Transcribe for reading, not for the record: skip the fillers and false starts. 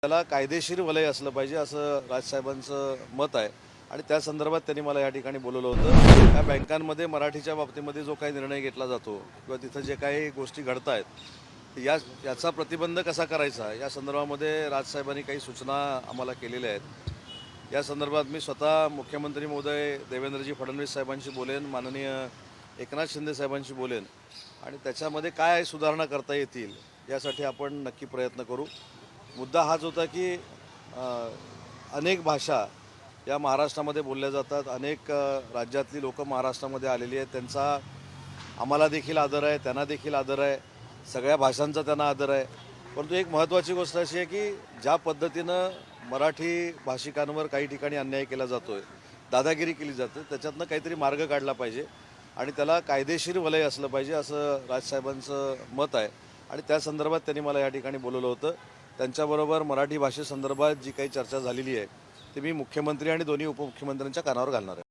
त्याला कायदेशीर वलय असलं पाहिजे असं राजसाहेबांचं मत आहे आणि त्या संदर्भात त्यांनी मला या ठिकाणी बोलवलं होतं. त्या बँकांमध्ये मराठीच्या बाबतीमध्ये जो काही निर्णय घेतला जातो किंवा तिथं जे काही गोष्टी घडत आहेत याचा प्रतिबंध कसा करायचा या संदर्भामध्ये राजसाहेबांनी काही सूचना आम्हाला केलेल्या आहेत. या संदर्भात मी स्वतः मुख्यमंत्री महोदय देवेंद्रजी फडणवीस साहेबांशी बोलेन, माननीय एकनाथ शिंदे साहेबांशी बोलेन आणि त्याच्यामध्ये काय सुधारणा करता येतील यासाठी आपण नक्की प्रयत्न करू. मुद्दा हाच होता की अनेक भाषा या महाराष्ट्रामध्ये बोलल्या जातात. अनेक राज्यातली लोकं महाराष्ट्रामध्ये आलेली आहेत. त्यांचा आम्हाला देखील आदर आहे, त्यांना देखील आदर आहे, सगळ्या भाषांचा त्यांना आदर आहे. परंतु एक महत्त्वाची गोष्ट अशी आहे की ज्या पद्धतीनं मराठी भाषिकांवर काही ठिकाणी अन्याय केला जातो आहे, दादागिरी केली जाते, त्याच्यातनं काहीतरी मार्ग काढला पाहिजे आणि त्याला कायदेशीर वलय असलं पाहिजे असं राजसाहेबांचं मत आहे आणि त्या संदर्भात त्यांनी मला या ठिकाणी बोलवलं होतं. त्यांच्याबरोबर मराठी भाषेसंदर्भात जी काही चर्चा झालेली आहे ती मी मुख्यमंत्री आणि दोन्ही उपमुख्यमंत्र्यांच्या कानावर घालणार आहे.